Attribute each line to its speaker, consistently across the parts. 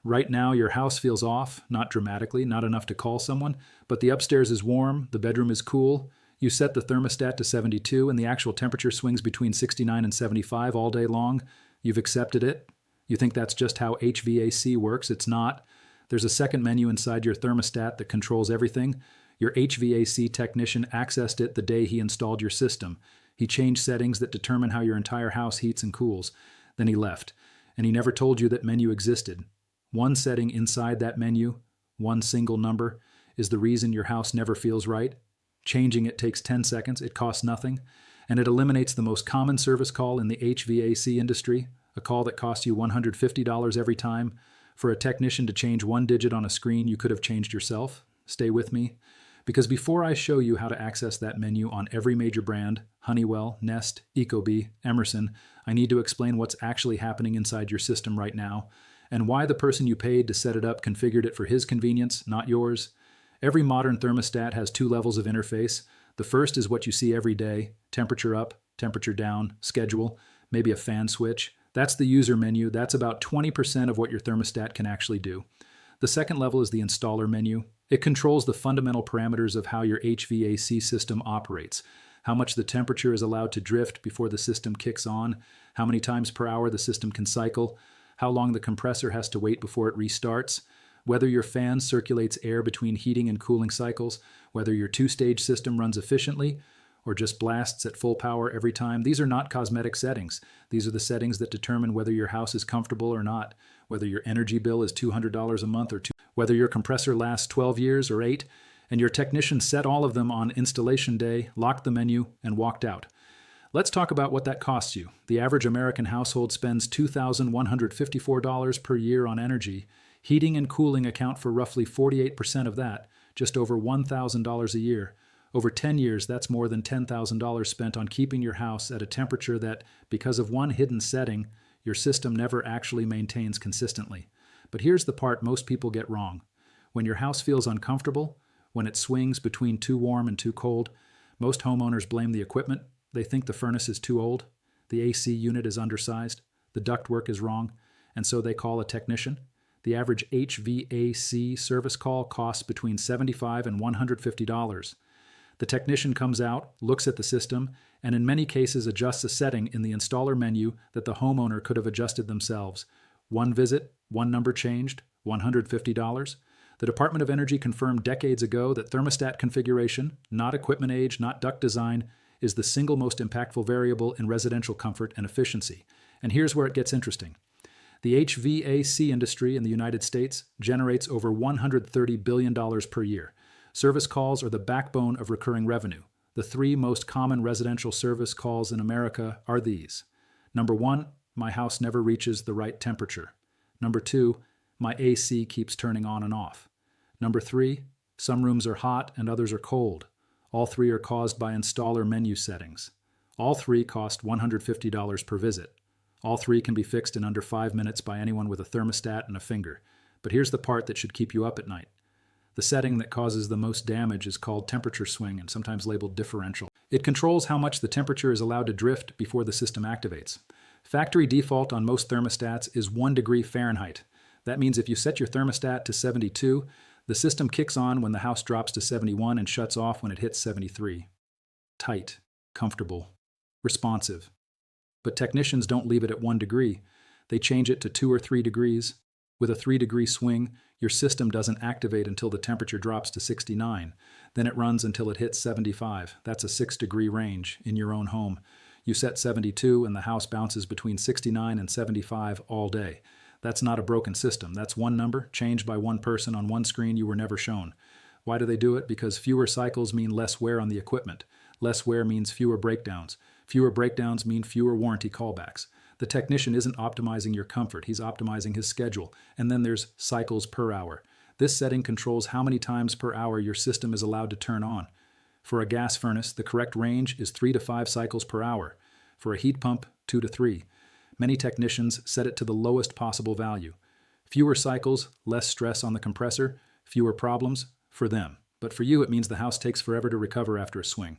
Speaker 1: Right now, your house feels off, not dramatically, not enough to call someone, but the upstairs is warm, the bedroom is cool. You set the thermostat to 72, and the actual temperature swings between 69 and 75 all day long. You've accepted it. You think that's just how HVAC works. It's not. There's a second menu inside your thermostat that controls everything. Your HVAC technician accessed it the day he installed your system. He changed settings that determine how your entire house heats and cools. Then he left, and he never told you that menu existed. One setting inside that menu, one single number, is the reason your house never feels right. Changing it takes 10 seconds, it costs nothing, and it eliminates the most common service call in the HVAC industry, a call that costs you $150 every time. For a technician to change one digit on a screen you could have changed yourself. Stay with me, because before I show you how to access that menu on every major brand, Honeywell, Nest, Ecobee, Emerson, I need to explain what's actually happening inside your system right now, and why the person you paid to set it up configured it for his convenience, not yours. Every modern thermostat has two levels of interface. The first is what you see every day: temperature up, temperature down, schedule, maybe a fan switch. That's the user menu. That's about 20% of what your thermostat can actually do. The second level is the installer menu. It controls the fundamental parameters of how your HVAC system operates: how much the temperature is allowed to drift before the system kicks on, how many times per hour the system can cycle, how long the compressor has to wait before it restarts, whether your fan circulates air between heating and cooling cycles, whether your two-stage system runs efficiently or just blasts at full power every time. These are not cosmetic settings. These are the settings that determine whether your house is comfortable or not, whether your energy bill is $200 a month or whether your compressor lasts 12 years or 8, and your technician set all of them on installation day, locked the menu, and walked out. Let's talk about what that costs you. The average American household spends $2,154 per year on energy. Heating and cooling account for roughly 48% of that, just over $1,000 a year. Over 10 years, that's more than $10,000 spent on keeping your house at a temperature that, because of one hidden setting, your system never actually maintains consistently. But here's the part most people get wrong. When your house feels uncomfortable, when it swings between too warm and too cold, most homeowners blame the equipment. They think the furnace is too old, the AC unit is undersized, the ductwork is wrong, and so they call a technician. The average HVAC service call costs between $75 and $150. The technician comes out, looks at the system, and in many cases adjusts a setting in the installer menu that the homeowner could have adjusted themselves. One visit, one number changed, $150. The Department of Energy confirmed decades ago that thermostat configuration, not equipment age, not duct design, is the single most impactful variable in residential comfort and efficiency. And here's where it gets interesting. The HVAC industry in the United States generates over $130 billion per year. Service calls are the backbone of recurring revenue. The three most common residential service calls in America are these. Number 1, my house never reaches the right temperature. Number 2, my AC keeps turning on and off. Number 3, some rooms are hot and others are cold. All three are caused by installer menu settings. All three cost $150 per visit. All three can be fixed in under 5 minutes by anyone with a thermostat and a finger. But here's the part that should keep you up at night. The setting that causes the most damage is called temperature swing and sometimes labeled differential. It controls how much the temperature is allowed to drift before the system activates. Factory default on most thermostats is 1 degree Fahrenheit. That means if you set your thermostat to 72, the system kicks on when the house drops to 71 and shuts off when it hits 73. Tight, comfortable, responsive. But technicians don't leave it at 1 degree. They change it to 2 or 3 degrees. With a 3-degree swing, your system doesn't activate until the temperature drops to 69. Then it runs until it hits 75. That's a 6-degree range in your own home. You set 72 and the house bounces between 69 and 75 all day. That's not a broken system. That's one number, changed by one person on one screen you were never shown. Why do they do it? Because fewer cycles mean less wear on the equipment. Less wear means fewer breakdowns. Fewer breakdowns mean fewer warranty callbacks. The technician isn't optimizing your comfort, he's optimizing his schedule. And then there's cycles per hour. This setting controls how many times per hour your system is allowed to turn on. For a gas furnace, the correct range is 3 to 5 cycles per hour. For a heat pump, 2 to 3. Many technicians set it to the lowest possible value. Fewer cycles, less stress on the compressor, fewer problems for them. But for you, it means the house takes forever to recover after a swing.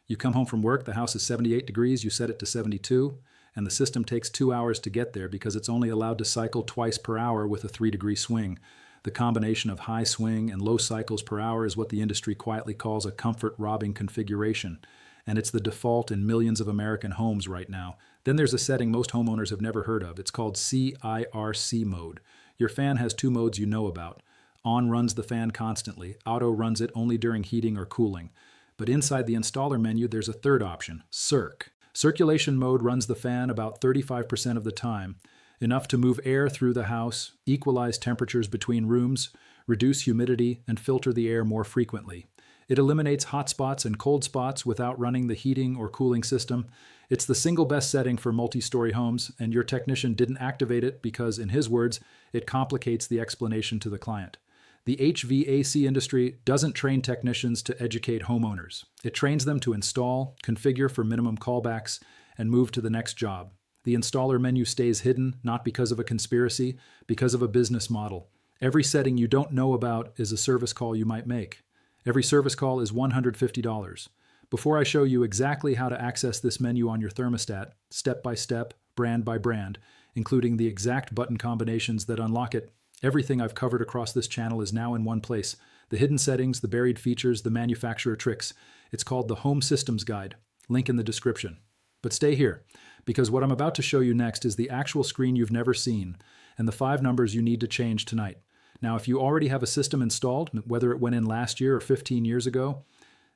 Speaker 1: You come home from work, the house is 78 degrees, you set it to 72, and the system takes 2 hours to get there because it's only allowed to cycle twice per hour with a 3-degree swing. The combination of high swing and low cycles per hour is what the industry quietly calls a comfort-robbing configuration, and it's the default in millions of American homes right now. Then there's a setting most homeowners have never heard of. It's called CIRC mode. Your fan has 2 modes you know about. On runs the fan constantly. Auto runs it only during heating or cooling. But inside the installer menu, there's a third option, CIRC. Circulation mode runs the fan about 35% of the time, enough to move air through the house, equalize temperatures between rooms, reduce humidity, and filter the air more frequently. It eliminates hot spots and cold spots without running the heating or cooling system. It's the single best setting for multi-story homes, and your technician didn't activate it because, in his words, it complicates the explanation to the client. The HVAC industry doesn't train technicians to educate homeowners. It trains them to install, configure for minimum callbacks, and move to the next job. The installer menu stays hidden, not because of a conspiracy, because of a business model. Every setting you don't know about is a service call you might make. Every service call is $150. Before I show you exactly how to access this menu on your thermostat, step by step, brand by brand, including the exact button combinations that unlock it, everything I've covered across this channel is now in one place. The hidden settings, the buried features, the manufacturer tricks. It's called the Home Systems Guide. Link in the description. But stay here, because what I'm about to show you next is the actual screen you've never seen, and the 5 numbers you need to change tonight. Now, if you already have a system installed, whether it went in last year or 15 years ago,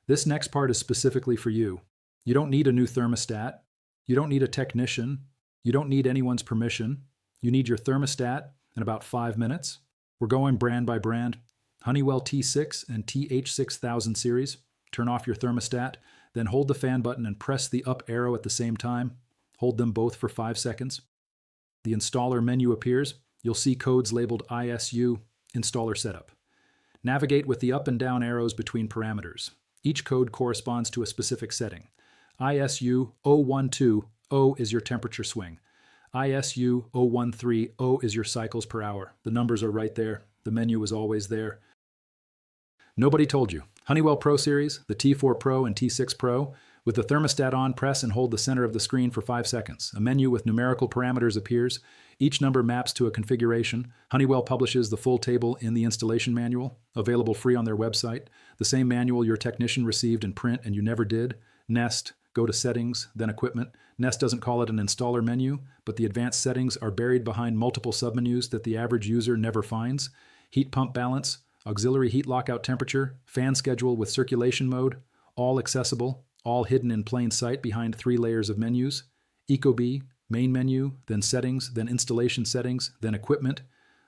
Speaker 1: this next part is specifically for you. You don't need a new thermostat. You don't need a technician. You don't need anyone's permission. You need your thermostat in about 5 minutes. We're going brand by brand. Honeywell T6 and TH6000 series. Turn off your thermostat, then hold the fan button and press the up arrow at the same time. Hold them both for 5 seconds. The installer menu appears. You'll see codes labeled ISU, installer setup. Navigate with the up and down arrows between parameters. Each code corresponds to a specific setting. ISU 012, is your temperature swing. ISU 013, is your cycles per hour. The numbers are right there. The menu is always there. Nobody told you. Honeywell Pro Series, the T4 Pro and T6 Pro. With the thermostat on, press and hold the center of the screen for 5 seconds. A menu with numerical parameters appears. Each number maps to a configuration. Honeywell publishes the full table in the installation manual, available free on their website. The same manual your technician received in print and you never did. Nest, go to Settings, then Equipment. Nest doesn't call it an installer menu, but the advanced settings are buried behind multiple submenus that the average user never finds. Heat pump balance, auxiliary heat lockout temperature, fan schedule with circulation mode, all accessible, all hidden in plain sight behind 3 layers of menus. Ecobee, main menu, then settings, then installation settings, then equipment.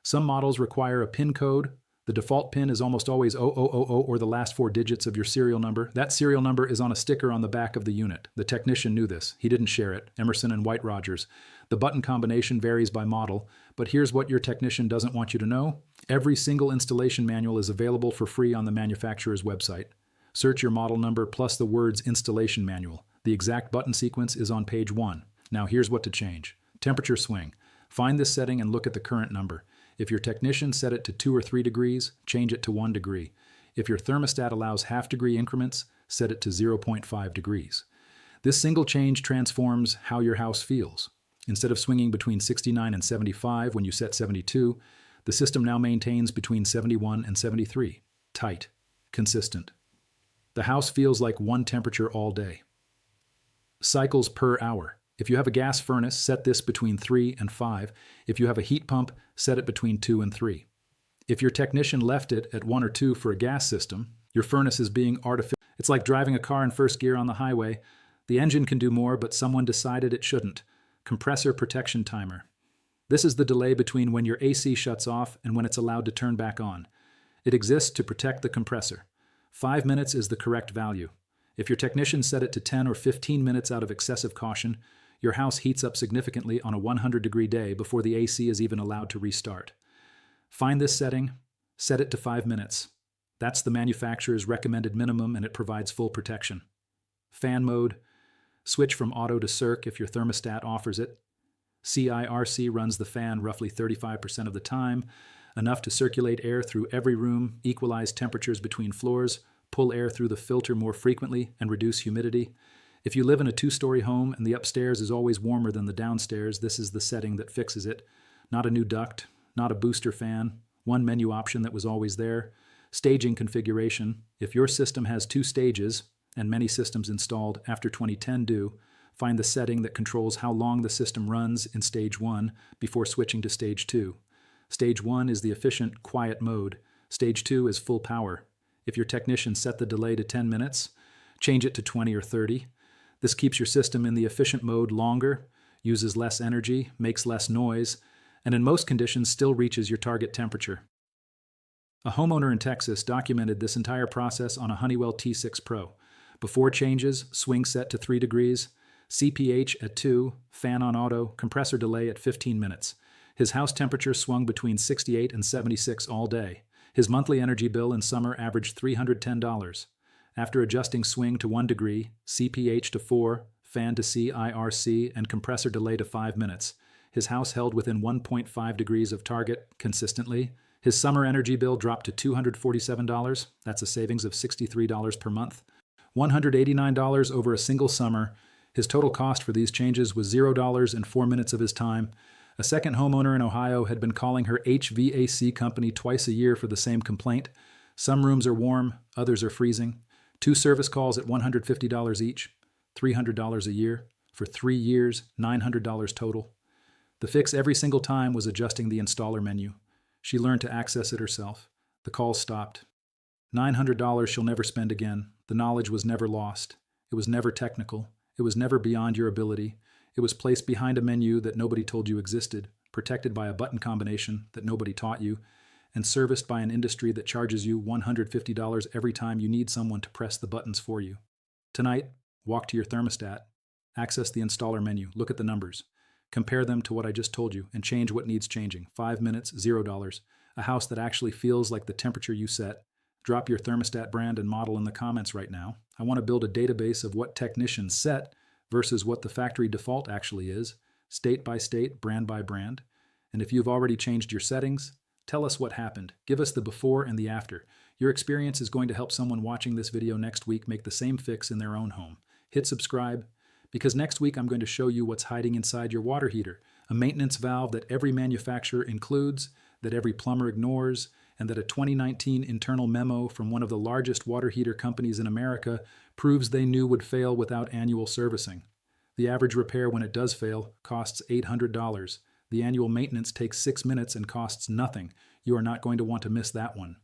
Speaker 1: Some models require a PIN code. The default PIN is almost always 0000 or the last 4 digits of your serial number. That serial number is on a sticker on the back of the unit. The technician knew this. He didn't share it. Emerson and White Rogers. The button combination varies by model, but here's what your technician doesn't want you to know. Every single installation manual is available for free on the manufacturer's website. Search your model number plus the words installation manual. The exact button sequence is on page 1. Now here's what to change. Temperature swing. Find this setting and look at the current number. If your technician set it to 2 or 3 degrees, change it to 1 degree. If your thermostat allows half-degree increments, set it to 0.5 degrees. This single change transforms how your house feels. Instead of swinging between 69 and 75 when you set 72, the system now maintains between 71 and 73. Tight. Consistent. The house feels like one temperature all day. Cycles per hour. If you have a gas furnace, set this between 3 and 5. If you have a heat pump, set it between 2 and 3. If your technician left it at 1 or 2 for a gas system, your furnace is being artificial. It's like driving a car in first gear on the highway. The engine can do more, but someone decided it shouldn't. Compressor protection timer. This is the delay between when your AC shuts off and when it's allowed to turn back on. It exists to protect the compressor. 5 minutes is the correct value. If your technician set it to 10 or 15 minutes out of excessive caution, your house heats up significantly on a 100-degree day before the AC is even allowed to restart. Find this setting, set it to 5 minutes. That's the manufacturer's recommended minimum and it provides full protection. Fan mode. Switch from auto to CIRC if your thermostat offers it. CIRC runs the fan roughly 35% of the time, enough to circulate air through every room, equalize temperatures between floors, pull air through the filter more frequently, and reduce humidity. If you live in a 2-story home and the upstairs is always warmer than the downstairs, this is the setting that fixes it. Not a new duct, not a booster fan, one menu option that was always there. Staging configuration. If your system has 2 stages, and many systems installed after 2010 do, find the setting that controls how long the system runs in Stage 1 before switching to Stage 2. Stage 1 is the efficient, quiet mode. Stage 2 is full power. If your technician set the delay to 10 minutes, change it to 20 or 30. This keeps your system in the efficient mode longer, uses less energy, makes less noise, and in most conditions still reaches your target temperature. A homeowner in Texas documented this entire process on a Honeywell T6 Pro. Before changes, swing set to 3 degrees, CPH at 2, fan on auto, compressor delay at 15 minutes. His house temperature swung between 68 and 76 all day. His monthly energy bill in summer averaged $310. After adjusting swing to 1 degree, CPH to 4, fan to CIRC, and compressor delay to 5 minutes, his house held within 1.5 degrees of target consistently. His summer energy bill dropped to $247. That's a savings of $63 per month. $189 over a single summer. His total cost for these changes was $0 in 4 minutes of his time. A second homeowner in Ohio had been calling her HVAC company twice a year for the same complaint. Some rooms are warm, others are freezing. 2 service calls at $150 each, $300 a year. For 3 years, $900 total. The fix every single time was adjusting the installer menu. She learned to access it herself. The calls stopped. $900 she'll never spend again. The knowledge was never lost. It was never technical. It was never beyond your ability. It was placed behind a menu that nobody told you existed, protected by a button combination that nobody taught you, and serviced by an industry that charges you $150 every time you need someone to press the buttons for you. Tonight, walk to your thermostat, access the installer menu, look at the numbers, compare them to what I just told you, and change what needs changing. 5 minutes, $0. A house that actually feels like the temperature you set. Drop your thermostat brand and model in the comments right now. I want to build a database of what technicians set versus what the factory default actually is, state by state, brand by brand. And if you've already changed your settings, tell us what happened. Give us the before and the after. Your experience is going to help someone watching this video next week make the same fix in their own home. Hit subscribe, because next week I'm going to show you what's hiding inside your water heater, a maintenance valve that every manufacturer includes, that every plumber ignores, and that a 2019 internal memo from one of the largest water heater companies in America proves they knew would fail without annual servicing. The average repair when it does fail costs $800. The annual maintenance takes 6 minutes and costs nothing. You are not going to want to miss that one.